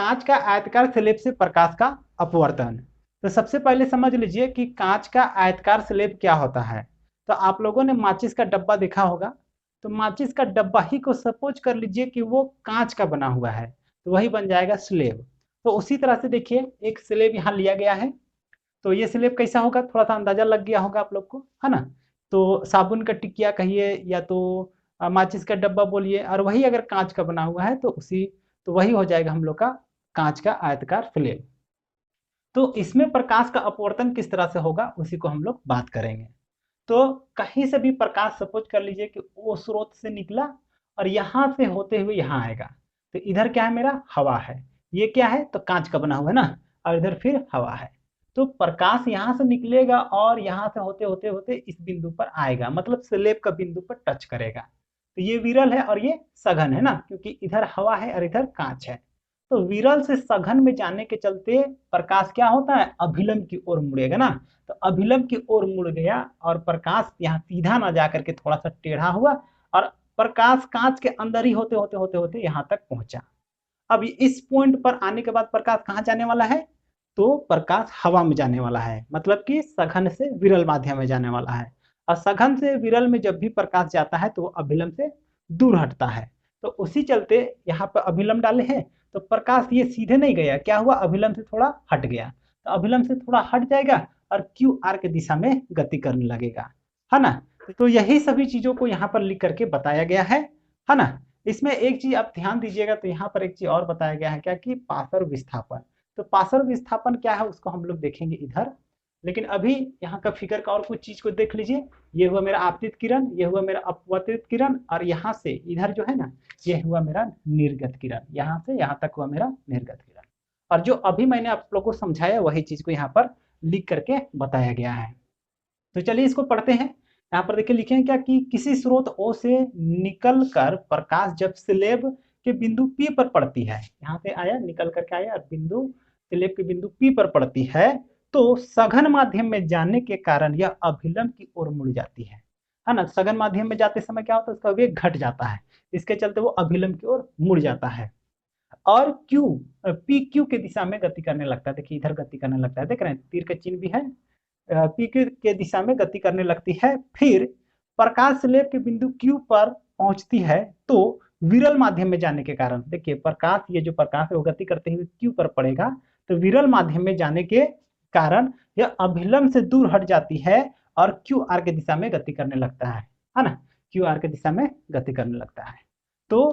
कांच का आयताकार स्लेब से प्रकाश का अपवर्तन। तो सबसे पहले समझ लीजिए कि कांच का आयताकार स्लेब क्या होता है। तो आप लोगों ने माचिस का डब्बा देखा होगा, तो माचिस का डब्बा ही को सपोज कर लीजिए कि वो कांच का बना हुआ है, तो वही बन जाएगा स्लेब। तो उसी तरह से देखिए एक स्लेब यहाँ लिया गया है, तो ये स्लेब कैसा होगा थोड़ा सा अंदाजा लग गया होगा आप लोग को, है ना। तो साबुन का टिकिया कहिए या तो माचिस का डब्बा बोलिए, और वही अगर कांच का बना हुआ है तो वही हो जाएगा हम लोग का कांच का आयताकार स्लेब। तो इसमें प्रकाश का अपवर्तन किस तरह से होगा उसी को हम लोग बात करेंगे। तो कहीं से भी प्रकाश सपोज कर लीजिए कि वो स्रोत से निकला और यहां से होते हुए यहाँ आएगा, तो इधर क्या है मेरा हवा है, ये क्या है तो कांच का बना हुआ है ना, और इधर फिर हवा है। तो प्रकाश यहाँ से निकलेगा और यहाँ से होते होते होते इस बिंदु पर आएगा, मतलब स्लेब का बिंदु पर टच करेगा। तो ये विरल है और ये सघन है ना, क्योंकि इधर हवा है और इधर कांच है। तो विरल से सघन में जाने के चलते प्रकाश क्या होता है अभिलंब की ओर मुड़ेगा ना। तो अभिलंब की ओर मुड़ गया और प्रकाश यहाँ सीधा ना जाकर के थोड़ा सा टेढ़ा हुआ, और प्रकाश कांच के अंदर ही होते होते होते होते यहाँ तक पहुंचा। अब इस पॉइंट पर आने के बाद प्रकाश कहाँ जाने वाला है, तो प्रकाश हवा में जाने वाला है, मतलब कि सघन से विरल माध्यम में जाने वाला है। और सघन से विरल में जब भी प्रकाश जाता है तो वो अभिलंब से दूर हटता है। तो उसी चलते यहाँ पर अभिलंब डाले हैं, तो प्रकाश ये सीधे नहीं गया, क्या हुआ अभिलंब से थोड़ा हट गया। तो अभिलंब से थोड़ा हट जाएगा और क्यू आर की दिशा में गति करने लगेगा, है ना। तो यही सभी चीजों को यहाँ पर लिख करके बताया गया है ना। इसमें एक चीज आप ध्यान दीजिएगा, तो यहाँ पर एक चीज और बताया गया है क्या कि पार्श्व विस्थापन। तो पार्श्व विस्थापन क्या है उसको हम लोग देखेंगे इधर, लेकिन अभी यहाँ का फिगर का और कुछ चीज को देख लीजिए। ये हुआ मेरा आपतित किरण, ये हुआ मेरा अपवर्तित किरण, और यहाँ से इधर जो है ना ये हुआ मेरा निर्गत किरण, यहाँ से यहाँ तक हुआ मेरा निर्गत किरण। और जो अभी मैंने आप लोग को समझाया वही चीज को यहाँ पर लिख करके बताया गया है। तो चलिए इसको पढ़ते हैं। यहाँ पर देखिए लिखे हैं क्या कि किसी स्रोत ओ से निकल कर प्रकाश जब स्लेब के बिंदु पी पर पड़ती है, यहाँ से आया निकल करके आया और बिंदु स्लेब के बिंदु पी पर पड़ती है, तो सघन माध्यम में जाने के कारण यह अभिलंब की ओर मुड़ जाती है ना। सघन माध्यम में जाते समय क्या होता है उसका वेग घट जाता है, इसके चलते वो अभिलंब की ओर मुड़ जाता है और क्यू पी क्यू के दिशा में गति करने लगता है। देखिए इधर गति करने लगता है, देख रहे हैं तीर का चिन्ह भी है, पी क्यू के दिशा में गति करने लगती है। फिर प्रकाश स्लेब के बिंदु क्यू पर पहुंचती है, तो विरल माध्यम में जाने के कारण देखिए प्रकाश ये जो प्रकाश है वो गति करते हुए क्यू पर पड़ेगा, तो विरल माध्यम में जाने के कारण यह अभिलंब से दूर हट जाती है और क्यू आर के दिशा में गति करने लगता है ना, क्यू आर के दिशा में गति करने लगता है। तो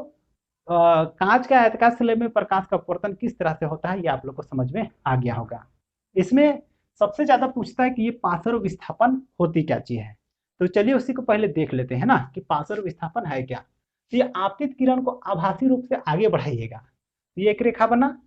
कांच का आयताकार स्लेब में प्रकाश का अपवर्तन किस तरह से होता है ये आप लोग को समझ में आ गया होगा। इसमें सबसे ज्यादा पूछता है कि ये पार्श्व विस्थापन होती क्या चीज है। तो चलिए उसी को पहले देख लेते हैं ना कि पार्श्व विस्थापन है क्या। तो ये आपतित किरण को आभासी रूप से आगे बढ़ाइएगा, तो ये एक रेखा बना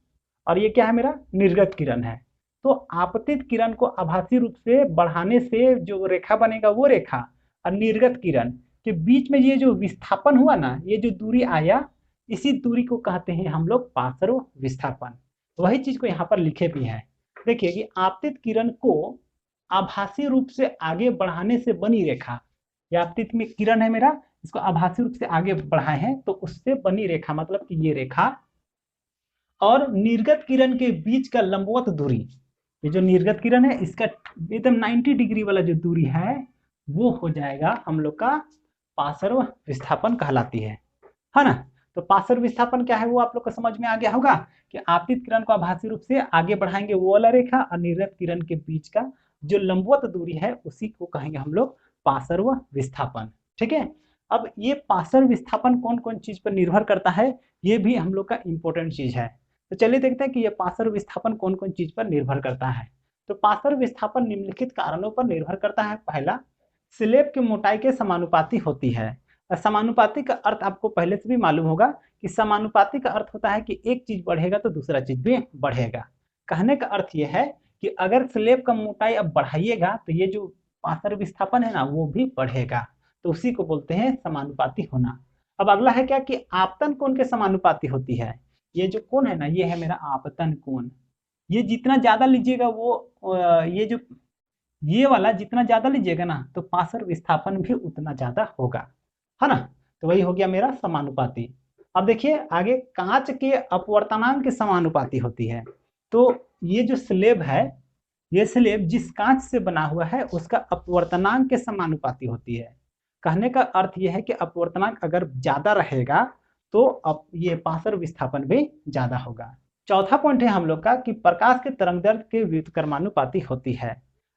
और ये क्या है मेरा निर्गत किरण है। तो आपतित किरण को आभासी रूप से बढ़ाने से जो रेखा बनेगा वो रेखा और निर्गत किरण के बीच में ये जो विस्थापन हुआ ना, ये जो दूरी आया, इसी दूरी को कहते हैं हम लोग पार्श्व विस्थापन। वही चीज को यहाँ पर लिखे भी हैं। देखिए कि आपतित किरण को आभासी रूप से आगे बढ़ाने से बनी रेखा, ये आपतित में किरण है मेरा, इसको आभासी रूप से आगे बढ़ाए हैं तो उससे बनी रेखा, मतलब कि ये रेखा और निर्गत किरण के बीच का लंबवत दूरी, ये जो निर्गत किरण है इसका एकदम 90 डिग्री वाला जो दूरी है वो हो जाएगा हम लोग का पार्श्व विस्थापन कहलाती है ना। तो पार्श्व विस्थापन क्या है वो आप लोग को समझ में आ गया होगा कि आपतित किरण को आभासी रूप से आगे बढ़ाएंगे वो वाला रेखा और निर्गत किरण के बीच का जो लंबवत दूरी है उसी को कहेंगे हम लोग पार्श्व विस्थापन। ठीक है। अब ये पार्श्व विस्थापन कौन कौन चीज पर निर्भर करता है ये भी हम लोग का इंपॉर्टेंट चीज है। तो चलिए देखते हैं कि ये पार्श्व विस्थापन कौन कौन चीज पर निर्भर करता है। तो पार्श्व विस्थापन निम्नलिखित कारणों पर निर्भर करता है। पहला, स्लेब की मोटाई के समानुपाती होती है। समानुपाती का अर्थ आपको पहले से भी मालूम होगा कि समानुपाती का अर्थ होता है कि एक चीज बढ़ेगा तो दूसरा चीज भी बढ़ेगा। कहने का अर्थ यह है कि अगर स्लेब का मोटाई अब बढ़ाइएगा तो ये जो पार्श्व विस्थापन है ना वो भी बढ़ेगा, तो उसी को बोलते हैं समानुपाती होना। अब अगला है क्या कि आपतन कोण के समानुपाती होती है। ये जो कोण है ना ये है मेरा आपतन कोण, ये जितना ज्यादा लीजिएगा वो ये जो ये वाला जितना ज्यादा लीजिएगा ना तो पार्श्व विस्थापन भी उतना ज्यादा होगा, है ना। तो वही हो गया मेरा समानुपाती। अब देखिए आगे, कांच के अपवर्तनांक के समानुपाती होती है। तो ये जो स्लेब है, ये स्लेब जिस कांच से बना हुआ है उसका अपवर्तनांक के समानुपाती होती है। कहने का अर्थ यह है कि अपवर्तनांक अगर ज्यादा रहेगा तो अब ये पार्श्व विस्थापन भी ज्यादा होगा। चौथा पॉइंट है हम लोग का कि प्रकाश के तरंगदैर्ध्य के व्युत्क्रमानुपाती होती है।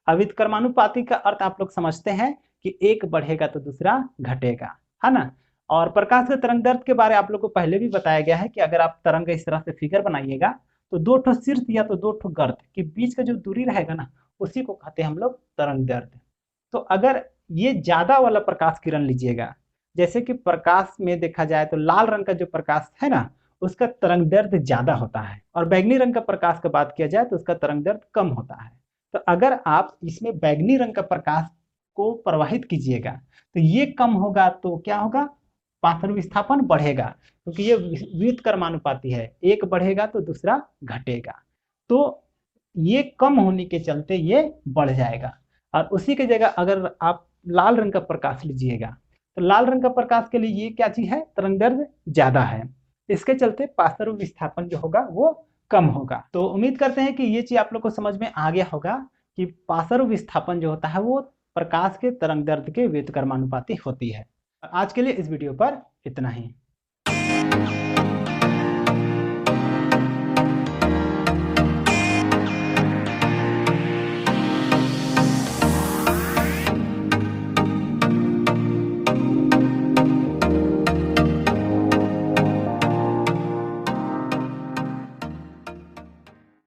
अब व्युत्क्रमानुपाती का अर्थ आप लोग समझते हैं कि एक बढ़ेगा तो दूसरा घटेगा, है ना। और प्रकाश के तरंगदैर्ध्य के बारे में आप लोग को पहले भी बताया गया है कि अगर आप तरंग इस तरह से फिगर बनाइएगा तो दो ठो शीर्ष या तो दो ठो गर्त के बीच का जो दूरी रहेगा ना, उसी को कहते हैं हम लोग तरंगदैर्ध्य। तो अगर ये ज्यादा वाला प्रकाश किरण लीजिएगा, जैसे कि प्रकाश में देखा जाए तो लाल रंग का जो प्रकाश है ना, उसका तरंगदैर्ध्य ज्यादा होता है, और बैगनी रंग का प्रकाश का बात किया जाए तो उसका तरंगदैर्ध्य कम होता है। तो अगर आप इसमें बैगनी रंग का प्रकाश को प्रवाहित कीजिएगा तो ये कम होगा, तो क्या होगा, पार्श्व विस्थापन बढ़ेगा, क्योंकि ये व्युत्क्रमानुपाती है, एक बढ़ेगा तो दूसरा घटेगा। तो ये कम होने के चलते ये बढ़ जाएगा। और उसी की जगह अगर आप लाल रंग का प्रकाश लीजिएगा तो लाल रंग का प्रकाश के लिए ये क्या चीज है, तरंगदैर्ध्य ज्यादा है, इसके चलते पार्श्व विस्थापन जो होगा वो कम होगा। तो उम्मीद करते हैं कि ये चीज आप लोग को समझ में आ गया होगा कि पार्श्व विस्थापन जो होता है वो प्रकाश के तरंगदैर्ध्य के व्युत्क्रमानुपाती होती है। आज के लिए इस वीडियो पर इतना ही।